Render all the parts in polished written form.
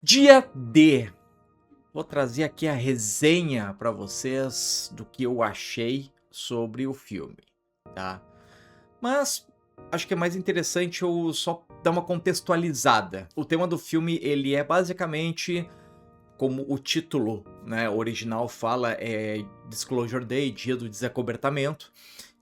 Dia D. Vou trazer aqui a resenha para vocês do que eu achei sobre o filme, tá? Mas acho que é mais interessante eu só dar uma contextualizada. O tema do filme, ele é basicamente como o título, né, original fala, é Disclosure Day, Dia do Desacobertamento,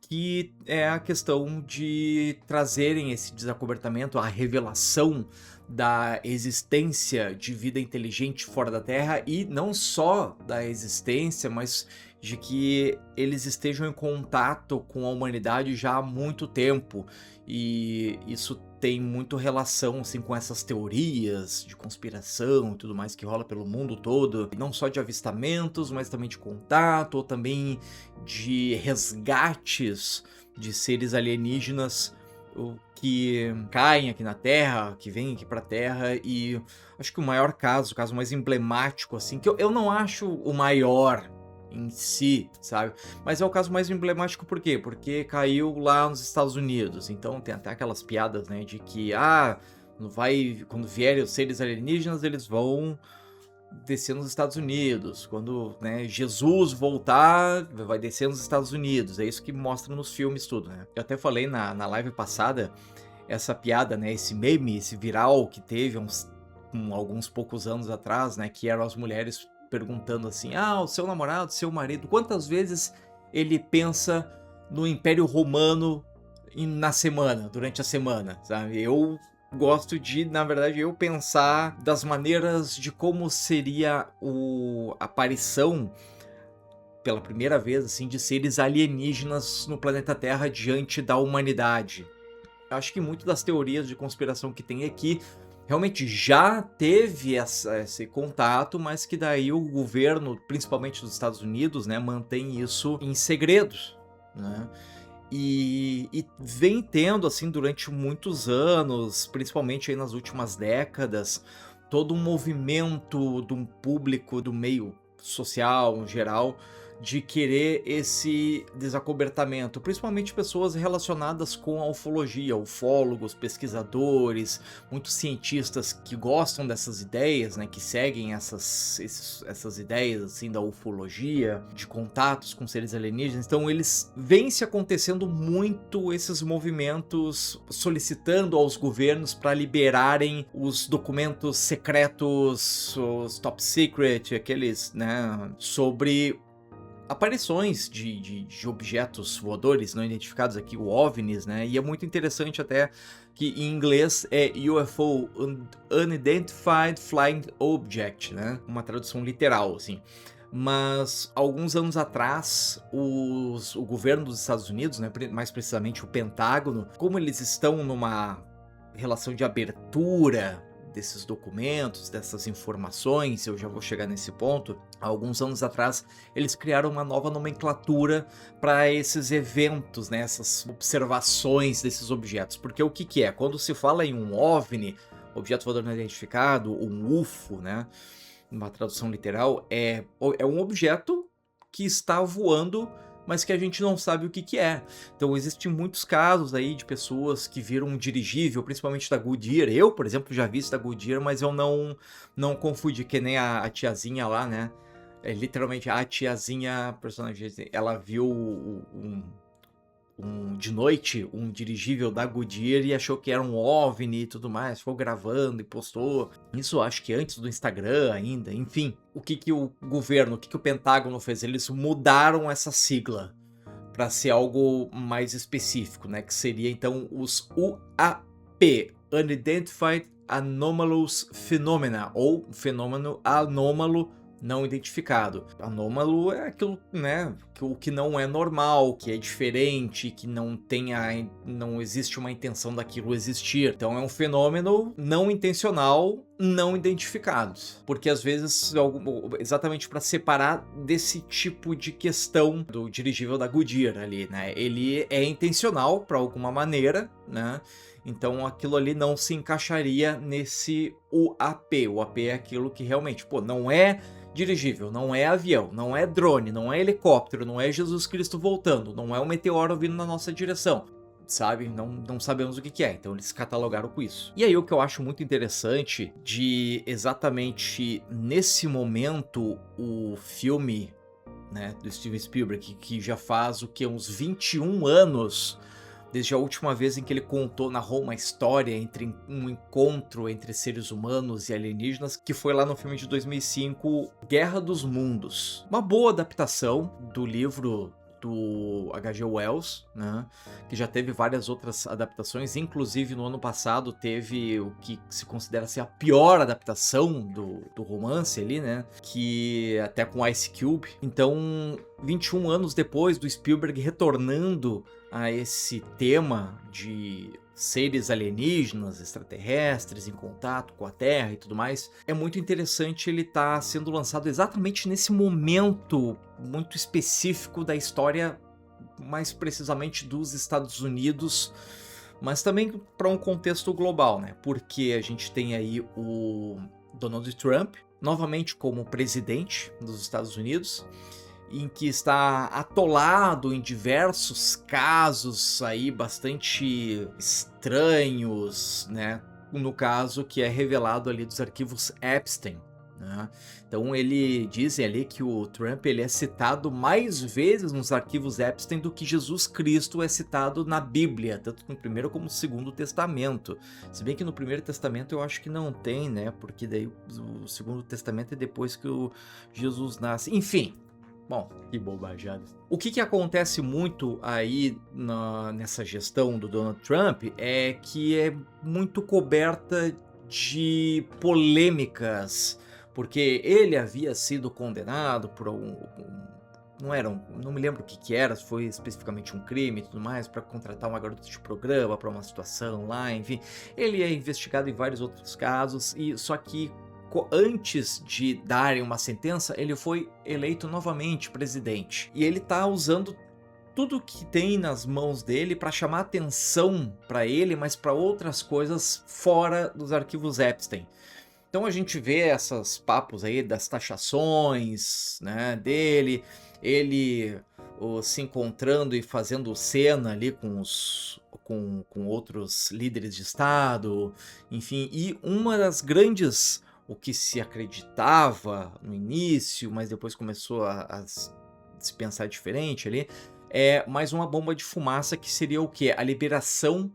que é a questão de trazerem esse desacobertamento, a revelação da existência de vida inteligente fora da Terra, e não só da existência, mas de que eles estejam em contato com a humanidade já há muito tempo. E isso tem muito relação assim, com essas teorias de conspiração e tudo mais que rola pelo mundo todo, não só de avistamentos, mas também de contato, ou também de resgates de seres alienígenas que caem aqui na Terra, que vêm aqui pra Terra. E acho que o maior caso, o caso mais emblemático, assim, que eu não acho o maior em si, sabe? Mas é o caso mais emblemático por quê? Porque caiu lá nos Estados Unidos. Então tem até aquelas piadas, né, de que, quando vierem os seres alienígenas, eles vão descer nos Estados Unidos. Quando, né, Jesus voltar, vai descer nos Estados Unidos. É isso que mostra nos filmes tudo, né? Eu até falei na live passada, essa piada, né, esse meme, esse viral que teve alguns poucos anos atrás, né, que eram as mulheres perguntando assim, o seu namorado, seu marido, quantas vezes ele pensa no Império Romano na semana, durante a semana, sabe? Eu gosto de, na verdade, eu pensar das maneiras de como seria a aparição pela primeira vez, assim, de seres alienígenas no planeta Terra diante da humanidade. Eu acho que muito das teorias de conspiração que tem aqui realmente já teve esse contato, mas que daí o governo, principalmente dos Estados Unidos, né, mantém isso em segredo, né? E vem tendo, assim, durante muitos anos, principalmente aí nas últimas décadas, todo um movimento de um público, do meio social em geral, de querer esse desacobertamento, principalmente pessoas relacionadas com a ufologia, ufólogos, pesquisadores, muitos cientistas que gostam dessas ideias, né, que seguem essas ideias assim da ufologia, de contatos com seres alienígenas. Então eles vêm se acontecendo muito esses movimentos solicitando aos governos para liberarem os documentos secretos, os top secret, aqueles, né, sobre aparições de objetos voadores não identificados aqui, o OVNIs, né? E é muito interessante até que em inglês é UFO, Unidentified Flying Object, né? Uma tradução literal, assim. Mas alguns anos atrás, o governo dos Estados Unidos, né, mais precisamente o Pentágono, como eles estão numa relação de abertura desses documentos, dessas informações, eu já vou chegar nesse ponto. Há alguns anos atrás, eles criaram uma nova nomenclatura para esses eventos, né, essas observações desses objetos. Porque o que é? Quando se fala em um OVNI, objeto voador não identificado, ou um UFO, né, uma tradução literal, é um objeto que está voando, mas que a gente não sabe o que é. Então existem muitos casos aí de pessoas que viram um dirigível, principalmente da Goodyear. Eu, por exemplo, já vi isso da Goodyear, mas eu não confundi, que nem a tiazinha lá, né? É, literalmente, a tiazinha, personagem, ela viu de noite um dirigível da Goodyear e achou que era um OVNI e tudo mais, ficou gravando e postou. Isso acho que antes do Instagram ainda, enfim. O que o governo, o que o Pentágono fez? Eles mudaram essa sigla para ser algo mais específico, né? Que seria então os UAP, Unidentified Anomalous Phenomena, ou fenômeno anômalo não identificado. Anômalo é aquilo, né, o que não é normal, que é diferente, que não existe uma intenção daquilo existir. Então é um fenômeno não intencional, não identificado. Porque às vezes, exatamente para separar desse tipo de questão do dirigível da Goodyear ali, né, ele é intencional para alguma maneira, né? Então aquilo ali não se encaixaria nesse UAP. O UAP é aquilo que realmente, não é dirigível, não é avião, não é drone, não é helicóptero, não é Jesus Cristo voltando, não é um meteoro vindo na nossa direção. sabe? Não sabemos o que que é, então eles catalogaram com isso. E aí o que eu acho muito interessante de exatamente nesse momento o filme, né, do Steven Spielberg, que já faz o que, uns 21 anos desde a última vez em que ele narrou uma história entre um encontro entre seres humanos e alienígenas, que foi lá no filme de 2005, Guerra dos Mundos. Uma boa adaptação do livro do H.G. Wells, né, que já teve várias outras adaptações, inclusive no ano passado teve o que se considera ser a pior adaptação do romance ali, né, que até com Ice Cube. Então, 21 anos depois do Spielberg retornando a esse tema de seres alienígenas, extraterrestres em contato com a Terra e tudo mais, é muito interessante ele estar sendo lançado exatamente nesse momento muito específico da história, mais precisamente dos Estados Unidos, mas também para um contexto global, né? Porque a gente tem aí o Donald Trump novamente como presidente dos Estados Unidos, em que está atolado em diversos casos aí bastante estranhos, né? No caso que é revelado ali dos arquivos Epstein, né? Então dizem ali que o Trump ele é citado mais vezes nos arquivos Epstein do que Jesus Cristo é citado na Bíblia, tanto no Primeiro como no Segundo Testamento. Se bem que no Primeiro Testamento eu acho que não tem, né? Porque daí o Segundo Testamento é depois que o Jesus nasce. Enfim. Bom, que bobajada. O que acontece muito aí nessa gestão do Donald Trump é que é muito coberta de polêmicas, porque ele havia sido condenado por não me lembro o que era, se foi especificamente um crime e tudo mais, para contratar uma garota de programa para uma situação lá, enfim. Ele é investigado em vários outros casos, e só que antes de darem uma sentença, ele foi eleito novamente presidente. E ele tá usando tudo que tem nas mãos dele para chamar atenção para ele, mas para outras coisas fora dos arquivos Epstein. Então a gente vê esses papos aí das taxações, né, dele, ele se encontrando e fazendo cena ali com outros líderes de Estado, enfim, e uma das grandes, o que se acreditava no início, mas depois começou a se pensar diferente ali, é mais uma bomba de fumaça, que seria o quê? A liberação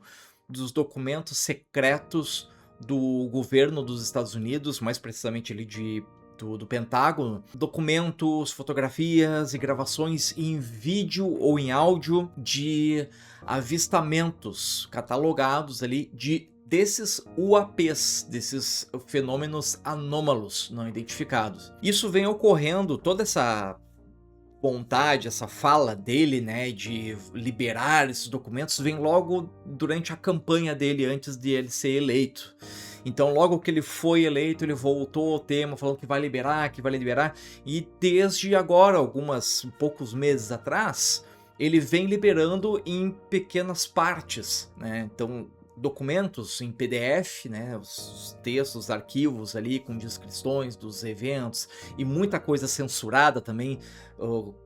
dos documentos secretos do governo dos Estados Unidos, mais precisamente ali do Pentágono, documentos, fotografias e gravações em vídeo ou em áudio de avistamentos catalogados ali desses UAPs, desses fenômenos anômalos não identificados. Isso vem ocorrendo, toda essa vontade, essa fala dele, né, de liberar esses documentos, vem logo durante a campanha dele, antes de ele ser eleito. Então, logo que ele foi eleito, ele voltou ao tema, falando que vai liberar, e desde agora, poucos meses atrás, ele vem liberando em pequenas partes, né? Então, documentos em PDF, né, os textos, arquivos ali com descrições dos eventos e muita coisa censurada também,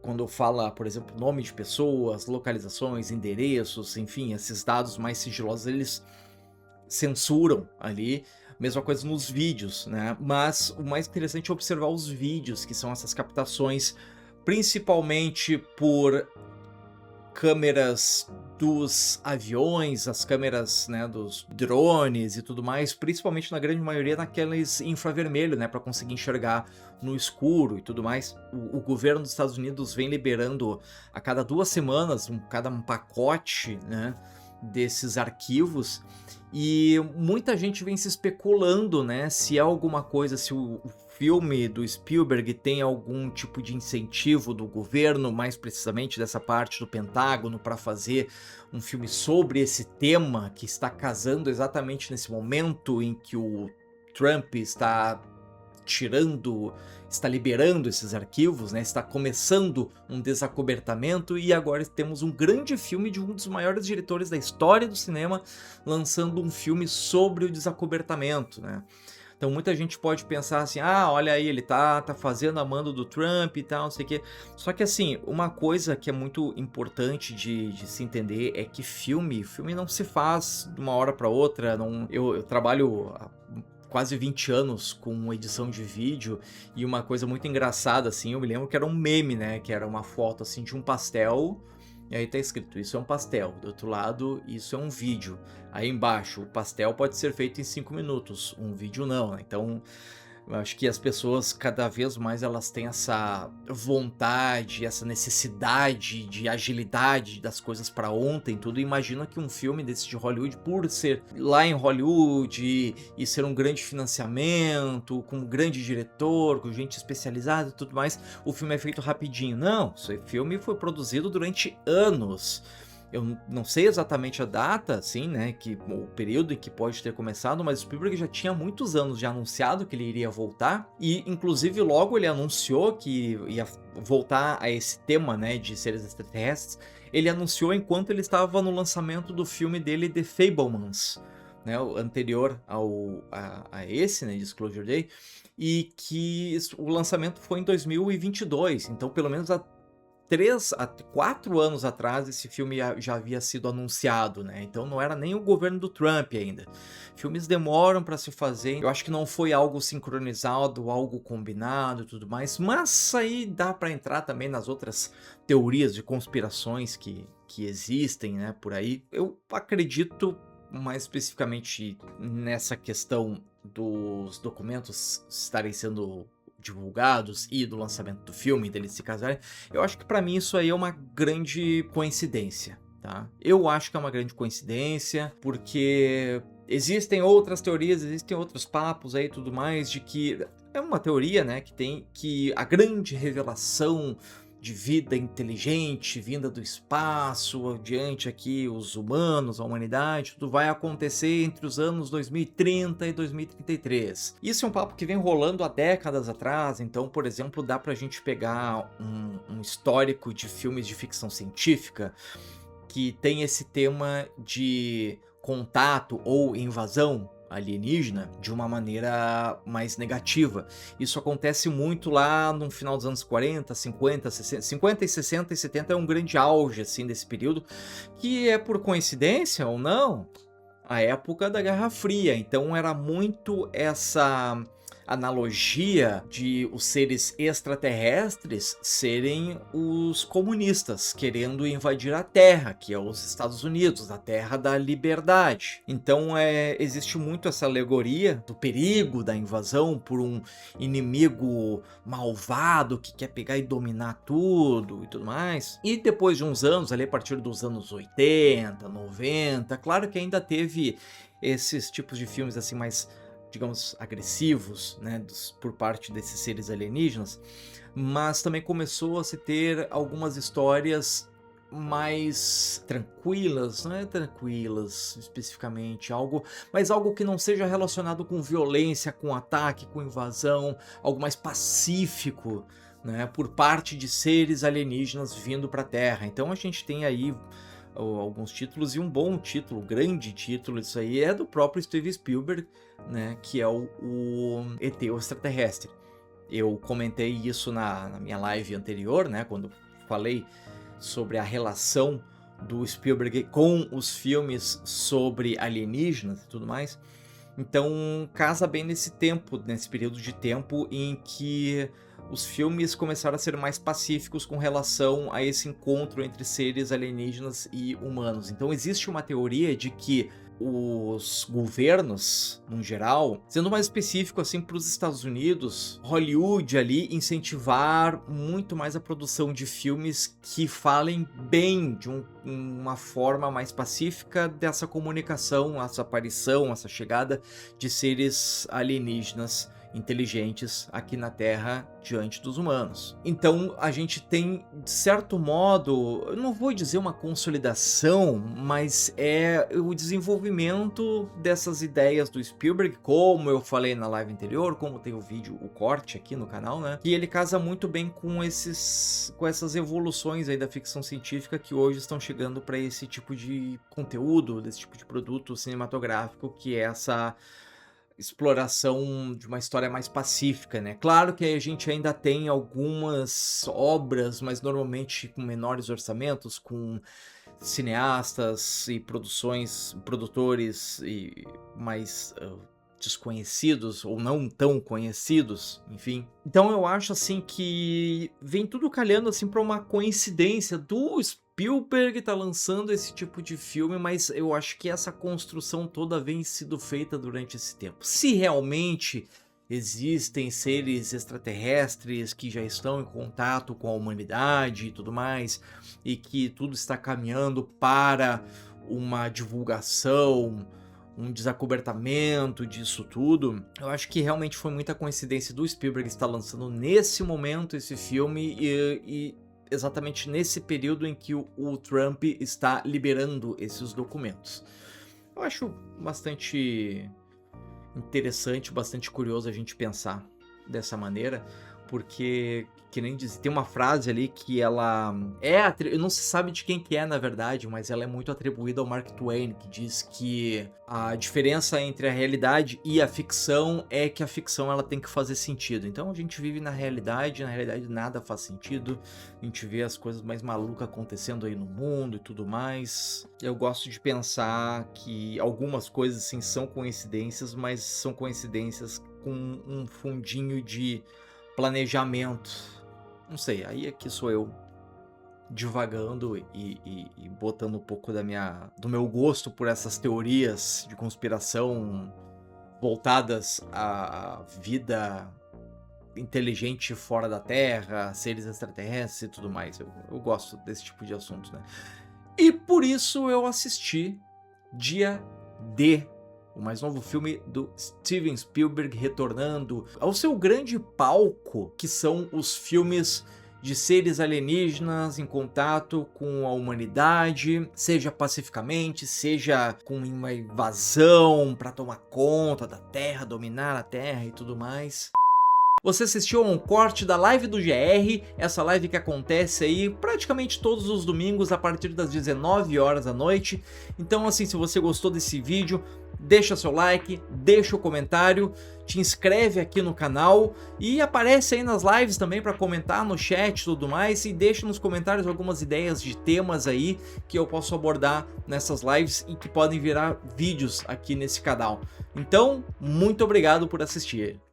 quando fala, por exemplo, nome de pessoas, localizações, endereços, enfim, esses dados mais sigilosos eles censuram ali. Mesma coisa nos vídeos, né? Mas o mais interessante é observar os vídeos, que são essas captações, principalmente por câmeras dos aviões, as câmeras, né, dos drones e tudo mais, principalmente na grande maioria naqueles infravermelho, né, para conseguir enxergar no escuro e tudo mais. O governo dos Estados Unidos vem liberando a cada 2 semanas cada um pacote, né, desses arquivos, e muita gente vem se especulando, né, se é alguma coisa, se o filme do Spielberg tem algum tipo de incentivo do governo, mais precisamente dessa parte do Pentágono, para fazer um filme sobre esse tema que está casando exatamente nesse momento em que o Trump está liberando esses arquivos, né? Está começando um desacobertamento, e agora temos um grande filme de um dos maiores diretores da história do cinema lançando um filme sobre o desacobertamento, né? Então muita gente pode pensar assim: "Ah, olha aí, ele tá fazendo a mando do Trump e tal, não sei o quê". Só que assim, uma coisa que é muito importante de se entender é que filme não se faz de uma hora para outra, não eu trabalho há quase 20 anos com edição de vídeo, e uma coisa muito engraçada, assim, eu me lembro que era um meme, né, que era uma foto, assim, de um pastel, e aí tá escrito: "Isso é um pastel", do outro lado: "Isso é um vídeo". Aí embaixo: "O pastel pode ser feito em 5 minutos, um vídeo não", né. Então eu acho que as pessoas cada vez mais elas têm essa vontade, essa necessidade de agilidade das coisas para ontem, tudo. Imagina que um filme desse de Hollywood, por ser lá em Hollywood e ser um grande financiamento, com um grande diretor, com gente especializada e tudo mais, o filme é feito rapidinho. Não, esse filme foi produzido durante anos. Eu não sei exatamente a data, assim, né, o período em que pode ter começado, mas o Spielberg já tinha muitos anos já anunciado que ele iria voltar, e inclusive logo ele anunciou que ia voltar a esse tema, né, de seres extraterrestres. Ele anunciou enquanto ele estava no lançamento do filme dele, The Fabelmans, né, o anterior a esse, né, Disclosure Day, e que o lançamento foi em 2022, então pelo menos há 3 a 4 anos atrás esse filme já havia sido anunciado, né, então não era nem o governo do Trump ainda. Filmes demoram para se fazer, eu acho que não foi algo sincronizado, algo combinado e tudo mais, mas aí dá para entrar também nas outras teorias de conspirações que existem, né, por aí. Eu acredito mais especificamente nessa questão dos documentos estarem sendo divulgados e do lançamento do filme, deles se casarem. Eu acho que pra mim isso aí é uma grande coincidência, tá? Eu acho que é uma grande coincidência, porque existem outras teorias, existem outros papos aí e tudo mais, de que é uma teoria, né, que tem que a grande revelação de vida inteligente vinda do espaço, adiante aqui os humanos, a humanidade, tudo vai acontecer entre os anos 2030 e 2033. Isso é um papo que vem rolando há décadas atrás, então, por exemplo, dá pra gente pegar um histórico de filmes de ficção científica que tem esse tema de contato ou invasão alienígena de uma maneira mais negativa. Isso acontece muito lá no final dos anos 40, 50, 60, 50 e 60 e 70 é um grande auge assim desse período, que é por coincidência ou não, a época da Guerra Fria. Então era muito essa analogia de os seres extraterrestres serem os comunistas querendo invadir a Terra, que é os Estados Unidos, a Terra da Liberdade. Então existe muito essa alegoria do perigo da invasão por um inimigo malvado que quer pegar e dominar tudo e tudo mais. E depois de uns anos, ali a partir dos anos 80, 90, claro que ainda teve esses tipos de filmes assim mais, digamos, agressivos, né, por parte desses seres alienígenas, mas também começou a se ter algumas histórias mais tranquilas, não é tranquilas especificamente, mas algo que não seja relacionado com violência, com ataque, com invasão, algo mais pacífico, né, por parte de seres alienígenas vindo para a Terra. Então a gente tem aí alguns títulos, e um bom título, grande título, isso aí é do próprio Steven Spielberg, né, que é o ET, o extraterrestre. Eu comentei isso na minha live anterior, né, quando falei sobre a relação do Spielberg com os filmes sobre alienígenas e tudo mais. Então casa bem nesse tempo, nesse período de tempo em que os filmes começaram a ser mais pacíficos com relação a esse encontro entre seres alienígenas e humanos. Então existe uma teoria de que os governos, no geral, sendo mais específico assim para os Estados Unidos, Hollywood ali incentivar muito mais a produção de filmes que falem bem de uma forma mais pacífica dessa comunicação, essa aparição, essa chegada de seres alienígenas inteligentes aqui na Terra diante dos humanos. Então a gente tem, de certo modo, eu não vou dizer uma consolidação, mas é o desenvolvimento dessas ideias do Spielberg, como eu falei na live anterior, como tem o vídeo, o corte aqui no canal, né? E ele casa muito bem com essas evoluções aí da ficção científica que hoje estão chegando para esse tipo de conteúdo, desse tipo de produto cinematográfico, que é exploração de uma história mais pacífica, né. Claro que a gente ainda tem algumas obras, mas normalmente com menores orçamentos, com cineastas e produtores e mais desconhecidos ou não tão conhecidos, enfim. Então eu acho, assim, que vem tudo calhando, assim, pra uma coincidência do Spielberg tá lançando esse tipo de filme, mas eu acho que essa construção toda vem sido feita durante esse tempo. Se realmente existem seres extraterrestres que já estão em contato com a humanidade e tudo mais, e que tudo está caminhando para uma divulgação, um desacobertamento disso tudo, eu acho que realmente foi muita coincidência do Spielberg estar lançando nesse momento esse filme e exatamente nesse período em que o Trump está liberando esses documentos. Eu acho bastante interessante, bastante curioso a gente pensar dessa maneira, porque, que nem diz, tem uma frase ali que ela não se sabe de quem que é na verdade, mas ela é muito atribuída ao Mark Twain, que diz que a diferença entre a realidade e a ficção é que a ficção ela tem que fazer sentido. Então a gente vive na realidade nada faz sentido, a gente vê as coisas mais malucas acontecendo aí no mundo e tudo mais. Eu gosto de pensar que algumas coisas sim são coincidências, mas são coincidências com um fundinho de planejamento. Não sei, aí aqui sou eu divagando e botando um pouco do meu gosto por essas teorias de conspiração voltadas à vida inteligente fora da Terra, seres extraterrestres e tudo mais. Eu gosto desse tipo de assunto, né? E por isso eu assisti Dia D, o mais novo filme do Steven Spielberg, retornando ao seu grande palco, que são os filmes de seres alienígenas em contato com a humanidade, seja pacificamente, seja com uma invasão para tomar conta da Terra, dominar a Terra e tudo mais. Você assistiu a um corte da live do GR, essa live que acontece aí praticamente todos os domingos a partir das 19 horas da noite. Então, assim, se você gostou desse vídeo, deixa seu like, deixa o comentário, te inscreve aqui no canal e aparece aí nas lives também para comentar no chat e tudo mais, e deixa nos comentários algumas ideias de temas aí que eu posso abordar nessas lives e que podem virar vídeos aqui nesse canal. Então, muito obrigado por assistir.